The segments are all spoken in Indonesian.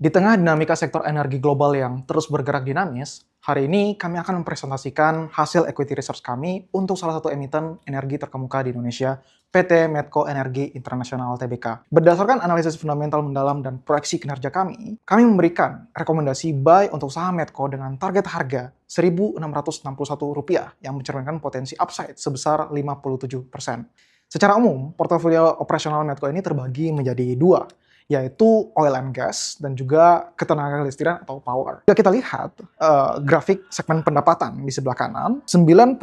Di tengah dinamika sektor energi global yang terus bergerak dinamis, hari ini kami akan mempresentasikan hasil equity research kami untuk salah satu emiten energi terkemuka di Indonesia, PT Medco Energi Internasional Tbk. Berdasarkan analisis fundamental mendalam dan proyeksi kinerja kami memberikan rekomendasi buy untuk saham Medco dengan target harga Rp1.661 yang mencerminkan potensi upside sebesar 57%. Secara umum, portofolio operasional Medco ini terbagi menjadi dua, yaitu oil and gas dan juga ketenagalistrian atau power. Jika kita lihat grafik segmen pendapatan di sebelah kanan, 93%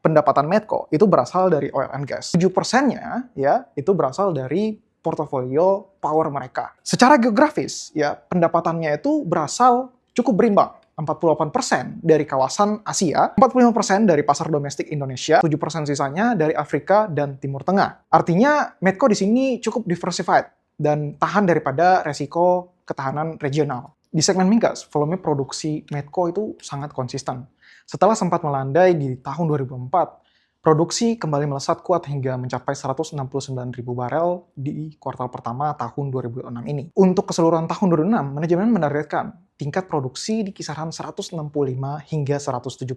pendapatan Medco itu berasal dari oil and gas. 7%-nya ya itu berasal dari portofolio power mereka. Secara geografis ya pendapatannya itu berasal cukup berimbang. 48% dari kawasan Asia, 45% dari pasar domestik Indonesia, 7% sisanya dari Afrika dan Timur Tengah. Artinya Medco di sini cukup diversified dan tahan daripada resiko ketahanan regional. Di segmen migas, volume produksi Medco itu sangat konsisten. Setelah sempat melandai di tahun 2004, produksi kembali melesat kuat hingga mencapai 169.000 barel di kuartal pertama tahun 2006 ini. Untuk keseluruhan tahun 2006, manajemen menargetkan tingkat produksi di kisaran 165 hingga 170.000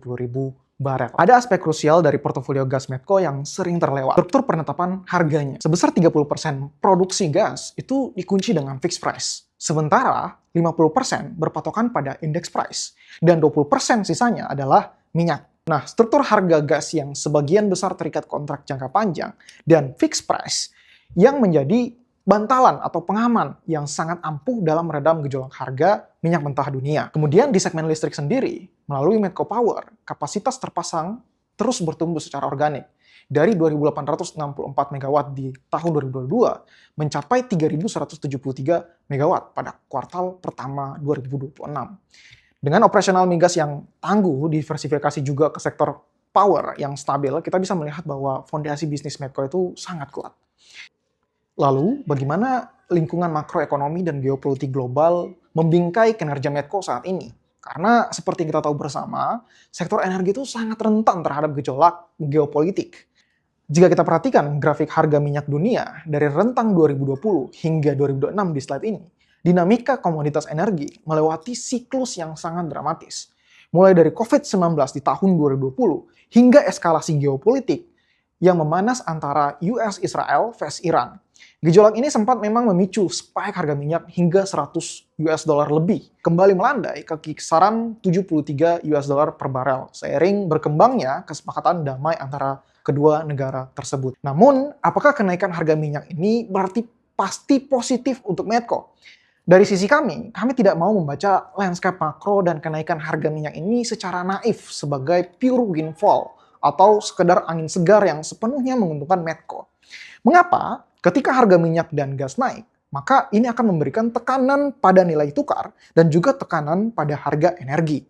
barel. Ada aspek krusial dari portofolio gas Medco yang sering terlewat. Struktur penetapan harganya. Sebesar 30% produksi gas itu dikunci dengan fixed price. Sementara 50% berpatokan pada index price. Dan 20% sisanya adalah minyak. Nah, struktur harga gas yang sebagian besar terikat kontrak jangka panjang dan fixed price yang menjadi bantalan atau pengaman yang sangat ampuh dalam meredam gejolak harga minyak mentah dunia. Kemudian di segmen listrik sendiri, melalui Medco Power, kapasitas terpasang terus bertumbuh secara organik. Dari 2.864 MW di tahun 2022 mencapai 3.173 MW pada kuartal pertama 2026. Dengan operasional migas yang tangguh, diversifikasi juga ke sektor power yang stabil, kita bisa melihat bahwa fondasi bisnis Medco itu sangat kuat. Lalu, bagaimana lingkungan makroekonomi dan geopolitik global membingkai kinerja Medco saat ini? Karena seperti yang kita tahu bersama, sektor energi itu sangat rentan terhadap gejolak geopolitik. Jika kita perhatikan grafik harga minyak dunia dari rentang 2020 hingga 2026 di slide ini, dinamika komoditas energi melewati siklus yang sangat dramatis. Mulai dari COVID-19 di tahun 2020 hingga eskalasi geopolitik yang memanas antara US-Israel vs Iran. Gejolak ini sempat memang memicu spike harga minyak hingga $100 lebih, kembali melandai ke kisaran $73 per barel, seiring berkembangnya kesepakatan damai antara kedua negara tersebut. Namun, apakah kenaikan harga minyak ini berarti pasti positif untuk Medco? Dari sisi kami tidak mau membaca landscape makro dan kenaikan harga minyak ini secara naif sebagai pure windfall atau sekedar angin segar yang sepenuhnya menguntungkan Medco. Mengapa? Ketika harga minyak dan gas naik, maka ini akan memberikan tekanan pada nilai tukar dan juga tekanan pada harga energi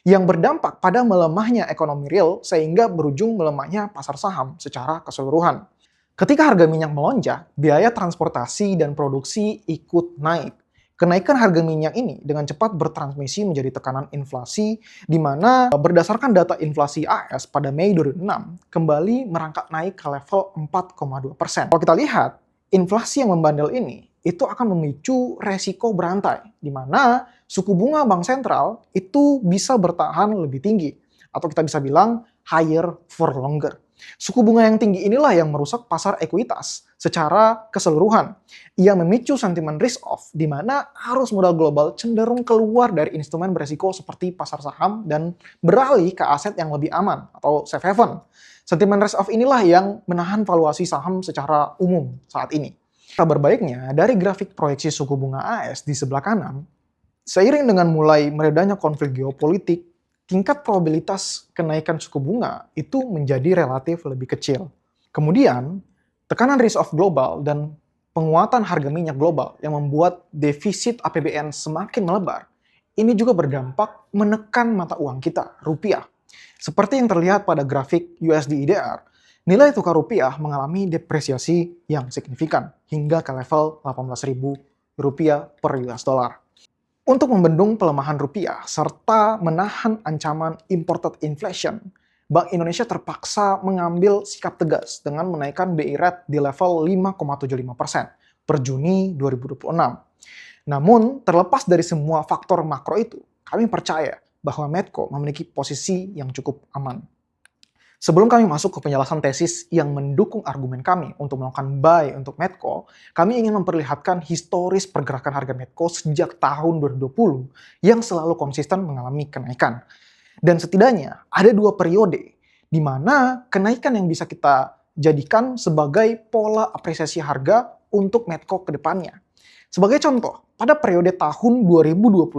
yang berdampak pada melemahnya ekonomi real sehingga berujung melemahnya pasar saham secara keseluruhan. Ketika harga minyak melonjak, biaya transportasi dan produksi ikut naik. Kenaikan harga minyak ini dengan cepat bertransmisi menjadi tekanan inflasi, di mana berdasarkan data inflasi AS pada Mei 2006 kembali merangkak naik ke level 4,2%. Kalau kita lihat, inflasi yang membandel ini itu akan memicu resiko berantai, di mana suku bunga bank sentral itu bisa bertahan lebih tinggi, atau kita bisa bilang higher for longer. Suku bunga yang tinggi inilah yang merusak pasar ekuitas secara keseluruhan. Ia memicu sentimen risk off, di mana arus modal global cenderung keluar dari instrumen beresiko seperti pasar saham dan beralih ke aset yang lebih aman atau safe haven. Sentimen risk off inilah yang menahan valuasi saham secara umum saat ini. Kabar baiknya, dari grafik proyeksi suku bunga AS di sebelah kanan, seiring dengan mulai meredanya konflik geopolitik, tingkat probabilitas kenaikan suku bunga itu menjadi relatif lebih kecil. Kemudian, tekanan risk off global dan penguatan harga minyak global yang membuat defisit APBN semakin melebar, ini juga berdampak menekan mata uang kita, rupiah. Seperti yang terlihat pada grafik USD IDR, nilai tukar rupiah mengalami depresiasi yang signifikan hingga ke level 18.000 rupiah per US dollar. Untuk membendung pelemahan rupiah serta menahan ancaman imported inflation, Bank Indonesia terpaksa mengambil sikap tegas dengan menaikkan BI rate di level 5,75% per Juni 2026. Namun, terlepas dari semua faktor makro itu, kami percaya bahwa Medco memiliki posisi yang cukup aman. Sebelum kami masuk ke penjelasan tesis yang mendukung argumen kami untuk melakukan buy untuk Medco, kami ingin memperlihatkan historis pergerakan harga Medco sejak tahun 2020 yang selalu konsisten mengalami kenaikan. Dan setidaknya ada 2 periode di mana kenaikan yang bisa kita jadikan sebagai pola apresiasi harga untuk Medco ke depannya. Sebagai contoh, pada periode tahun 2021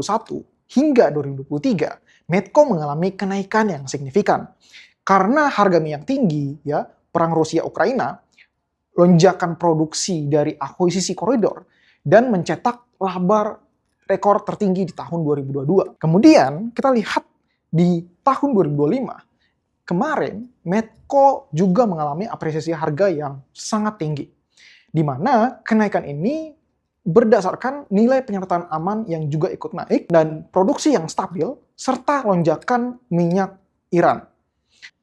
hingga 2023, Medco mengalami kenaikan yang signifikan. Karena harga minyak tinggi, ya, perang Rusia-Ukraina, lonjakan produksi dari akuisisi koridor, dan mencetak laba rekor tertinggi di tahun 2022. Kemudian kita lihat di tahun 2025, kemarin Medco juga mengalami apresiasi harga yang sangat tinggi, di mana kenaikan ini berdasarkan nilai penyertaan aman yang juga ikut naik dan produksi yang stabil serta lonjakan minyak Iran.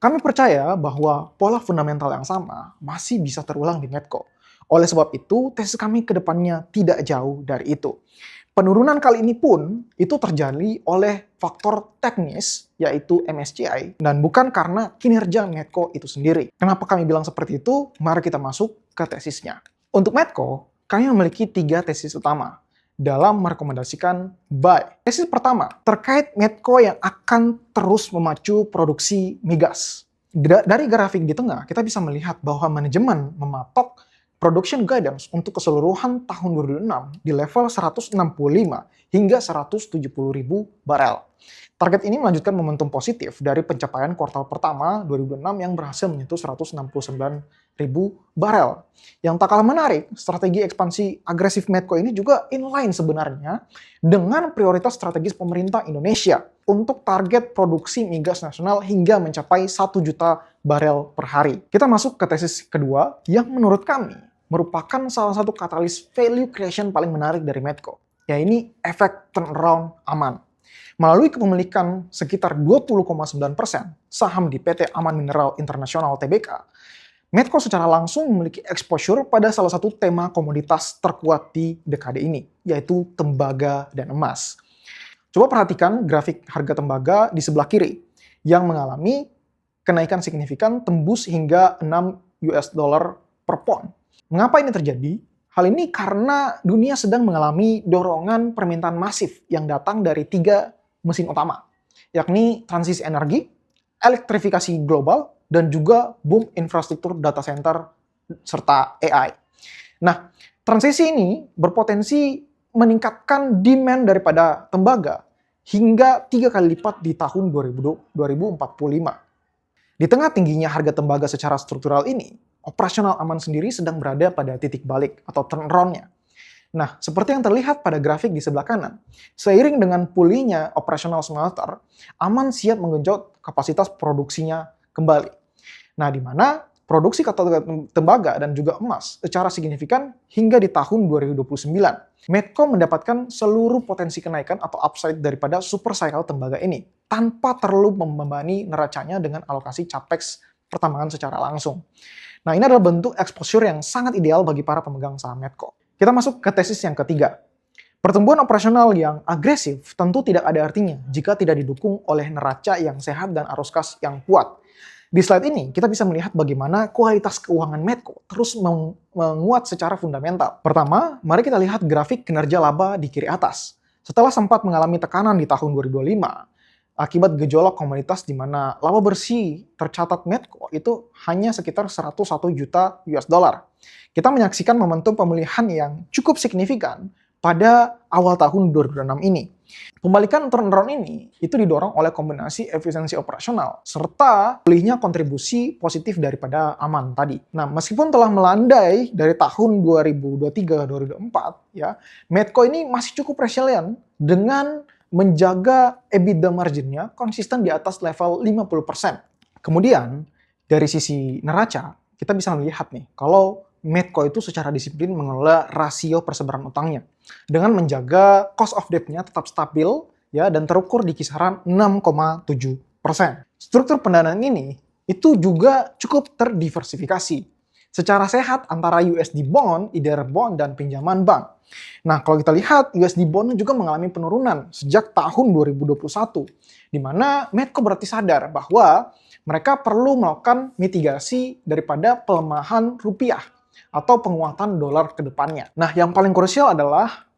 Kami percaya bahwa pola fundamental yang sama masih bisa terulang di Medco. Oleh sebab itu, tesis kami ke depannya tidak jauh dari itu. Penurunan kali ini pun itu terjadi oleh faktor teknis, yaitu MSCI, dan bukan karena kinerja Medco itu sendiri. Kenapa kami bilang seperti itu? Mari kita masuk ke tesisnya. Untuk Medco, kami memiliki 3 tesis utama dalam merekomendasikan buy. Tesis pertama, terkait Medco yang akan terus memacu produksi migas. Dari grafik di tengah, kita bisa melihat bahwa manajemen mematok production guidance untuk keseluruhan tahun 2006 di level 165 hingga 170 ribu barel. Target ini melanjutkan momentum positif dari pencapaian kuartal pertama 2006 yang berhasil menyentuh 169 ribu barel. Yang tak kalah menarik, strategi ekspansi agresif Medco ini juga inline sebenarnya dengan prioritas strategis pemerintah Indonesia untuk target produksi migas nasional hingga mencapai 1 juta barel per hari. Kita masuk ke tesis kedua yang menurut kami merupakan salah satu katalis value creation paling menarik dari Medco, yaitu efek turnaround aman. Melalui kepemilikan sekitar 20,9% saham di PT Aman Mineral Internasional Tbk, Medco secara langsung memiliki exposure pada salah satu tema komoditas terkuat di dekade ini, yaitu tembaga dan emas. Coba perhatikan grafik harga tembaga di sebelah kiri, yang mengalami kenaikan signifikan tembus hingga $6 per pound. Mengapa ini terjadi? Hal ini karena dunia sedang mengalami dorongan permintaan masif yang datang dari 3 mesin utama, yakni transisi energi, elektrifikasi global, dan juga boom infrastruktur data center serta AI. Nah, transisi ini berpotensi meningkatkan demand daripada tembaga hingga 3 kali lipat di tahun 2045. Di tengah tingginya harga tembaga secara struktural ini, operasional aman sendiri sedang berada pada titik balik atau turnaround-nya. Nah, seperti yang terlihat pada grafik di sebelah kanan, seiring dengan pulihnya operasional smelter, aman siap menggenjot kapasitas produksinya kembali. Nah, di mana produksi tembaga dan juga emas secara signifikan hingga di tahun 2029. Medco mendapatkan seluruh potensi kenaikan atau upside daripada super cycle tembaga ini, tanpa perlu membebani neracanya dengan alokasi capex pertambangan secara langsung. Nah, ini adalah bentuk exposure yang sangat ideal bagi para pemegang saham Medco. Kita masuk ke tesis yang ketiga. Pertumbuhan operasional yang agresif tentu tidak ada artinya jika tidak didukung oleh neraca yang sehat dan arus kas yang kuat. Di slide ini, kita bisa melihat bagaimana kualitas keuangan Medco terus menguat secara fundamental. Pertama, mari kita lihat grafik kinerja laba di kiri atas. Setelah sempat mengalami tekanan di tahun 2025, akibat gejolak komoditas di mana laba bersih tercatat Medco itu hanya sekitar 101 juta US dollar. Kita menyaksikan momentum pemulihan yang cukup signifikan pada awal tahun 2006 ini. Pembalikan turnaround ini itu didorong oleh kombinasi efisiensi operasional serta pulihnya kontribusi positif daripada aman tadi. Nah, meskipun telah melandai dari tahun 2023-2024 ya, Medco ini masih cukup resilient dengan menjaga EBITDA marginnya konsisten di atas level 50%. Kemudian, dari sisi neraca, kita bisa melihat nih, kalau Medco itu secara disiplin mengelola rasio persebaran utangnya dengan menjaga cost of debt-nya tetap stabil ya dan terukur di kisaran 6,7%. Struktur pendanaan ini itu juga cukup terdiversifikasi secara sehat antara USD bond, either bond, dan pinjaman bank. Nah, kalau kita lihat USD bond juga mengalami penurunan sejak tahun 2021, di mana Medco berarti sadar bahwa mereka perlu melakukan mitigasi daripada pelemahan rupiah atau penguatan dolar ke depannya. Nah, yang paling krusial adalah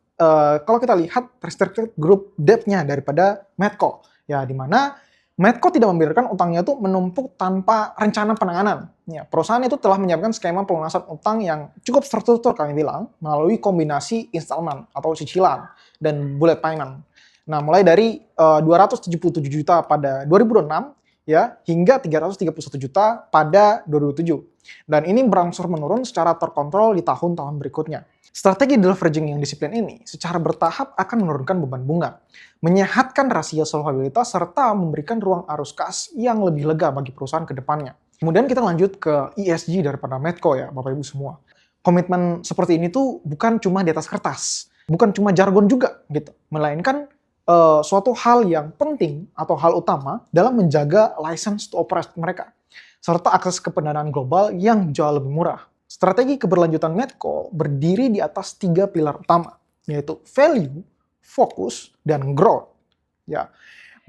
kalau kita lihat restricted group debt-nya daripada Medco, ya di mana Medco tidak membiarkan utangnya itu menumpuk tanpa rencana penanganan. Ya, perusahaan itu telah menyiapkan skema pelunasan utang yang cukup terstruktur kami bilang melalui kombinasi installment atau cicilan dan bullet payment. Nah, mulai dari 277 juta pada 2006 ya hingga 331 juta pada 2007. Dan ini berangsur menurun secara terkontrol di tahun-tahun berikutnya. Strategi deleveraging yang disiplin ini secara bertahap akan menurunkan beban bunga, menyehatkan rasio solvabilitas, serta memberikan ruang arus kas yang lebih lega bagi perusahaan ke depannya. Kemudian kita lanjut ke ESG daripada Medco ya, Bapak Ibu semua. Komitmen seperti ini tuh bukan cuma di atas kertas, bukan cuma jargon juga gitu, melainkan suatu hal yang penting atau hal utama dalam menjaga license to operate mereka, serta akses ke pendanaan global yang jauh lebih murah. Strategi keberlanjutan Medco berdiri di atas 3 pilar utama, yaitu value, fokus, dan growth. Ya,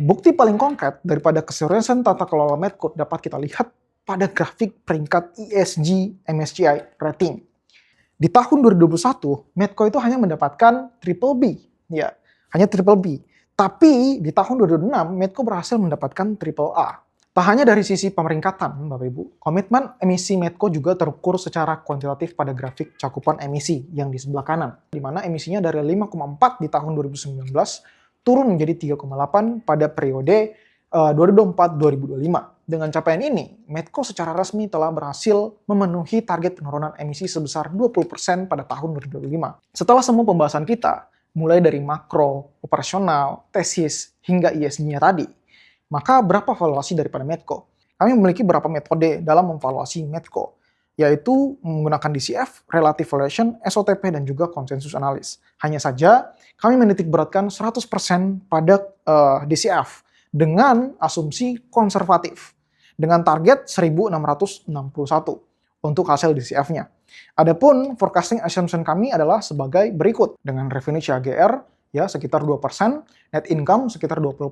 bukti paling konkret daripada keseriusan tata kelola Medco dapat kita lihat pada grafik peringkat ESG MSCI rating. Di tahun 2021, Medco itu hanya mendapatkan triple B, ya, hanya triple B. Tapi di tahun 2006, Medco berhasil mendapatkan triple A. Tak hanya dari sisi pemeringkatan, Bapak Ibu, komitmen emisi Medco juga terukur secara kuantitatif pada grafik cakupan emisi yang di sebelah kanan, di mana emisinya dari 5,4 di tahun 2019 turun menjadi 3,8 pada periode 2024-2025. Dengan capaian ini, Medco secara resmi telah berhasil memenuhi target penurunan emisi sebesar 20% pada tahun 2025. Setelah semua pembahasan kita, mulai dari makro, operasional, tesis, hingga ESG-nya tadi, maka berapa valuasi daripada Medco? Kami memiliki beberapa metode dalam memvaluasi Medco, yaitu menggunakan DCF, Relative Valuation, SOTP, dan juga konsensus analis. Hanya saja, kami menitik beratkan 100% pada DCF dengan asumsi konservatif, dengan target 1661 untuk hasil DCF-nya. Adapun forecasting assumption kami adalah sebagai berikut, dengan revenue CAGR ya sekitar 2%, net income sekitar 20%,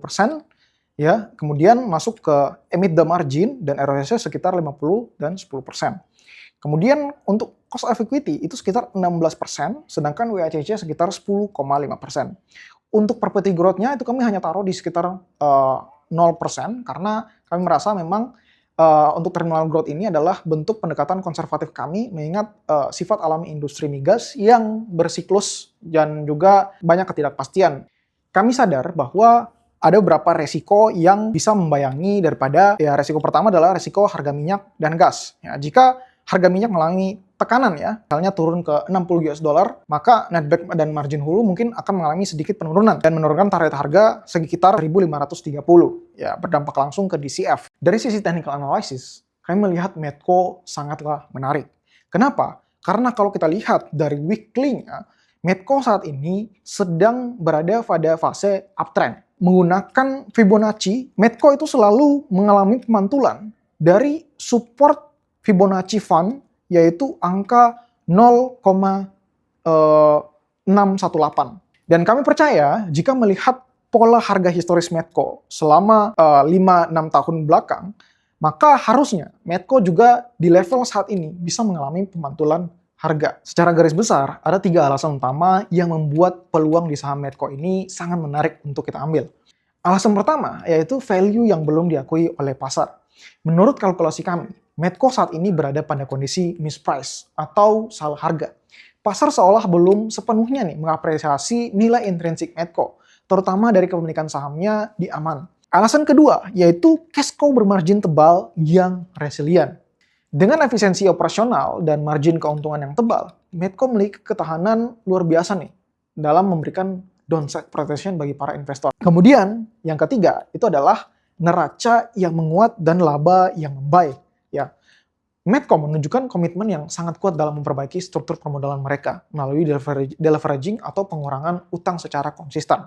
ya, kemudian masuk ke EBITDA margin dan ROIC sekitar 50 dan 10%. Kemudian untuk cost of equity itu sekitar 16%, sedangkan WACC sekitar 10,5%. Untuk property growth-nya itu kami hanya taruh di sekitar 0% karena kami merasa memang untuk terminal growth ini adalah bentuk pendekatan konservatif kami mengingat sifat alami industri migas yang bersiklus dan juga banyak ketidakpastian. Kami sadar bahwa ada beberapa resiko yang bisa membayangi daripada, ya resiko pertama adalah resiko harga minyak dan gas. Ya, jika harga minyak mengalami tekanan ya, misalnya turun ke 60 US dollar, maka netback dan margin hulu mungkin akan mengalami sedikit penurunan dan menurunkan target harga sekitar 1.530, ya berdampak langsung ke DCF. Dari sisi technical analysis, kami melihat Medco sangatlah menarik. Kenapa? Karena kalau kita lihat dari weekly-nya, Medco saat ini sedang berada pada fase uptrend. Menggunakan Fibonacci, Medco itu selalu mengalami pemantulan dari support Fibonacci Fund, yaitu angka 0,618. Dan kami percaya jika melihat pola harga historis Medco selama 5-6 tahun belakang, maka harusnya Medco juga di level saat ini bisa mengalami pemantulan harga. Secara garis besar, ada 3 alasan utama yang membuat peluang di saham Medco ini sangat menarik untuk kita ambil. Alasan pertama yaitu value yang belum diakui oleh pasar. Menurut kalkulasi kami, Medco saat ini berada pada kondisi misprice atau salah harga. Pasar seolah belum sepenuhnya mengapresiasi nilai intrinsik Medco, terutama dari kepemilikan sahamnya di aman. Alasan kedua yaitu cash cow bermargin tebal yang resilient. Dengan efisiensi operasional dan margin keuntungan yang tebal, Medco memiliki ketahanan luar biasa dalam memberikan downside protection bagi para investor. Kemudian, yang ketiga itu adalah neraca yang menguat dan laba yang membaik. Ya, Medco menunjukkan komitmen yang sangat kuat dalam memperbaiki struktur permodalan mereka melalui deleveraging atau pengurangan utang secara konsisten.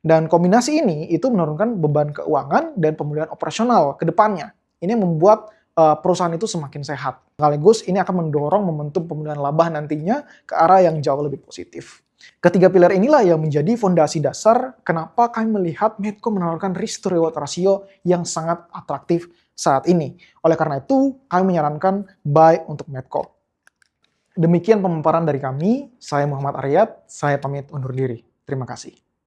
Dan kombinasi ini itu menurunkan beban keuangan dan pemulihan operasional ke depannya. Ini membuat perusahaan itu semakin sehat. Sekaligus ini akan mendorong momentum pemulihan laba nantinya ke arah yang jauh lebih positif. Ketiga pilar inilah yang menjadi fondasi dasar kenapa kami melihat Medco menawarkan risk to reward ratio yang sangat atraktif saat ini. Oleh karena itu, kami menyarankan buy untuk Medco. Demikian pemaparan dari kami. Saya Muhammad Aryat, saya pamit undur diri. Terima kasih.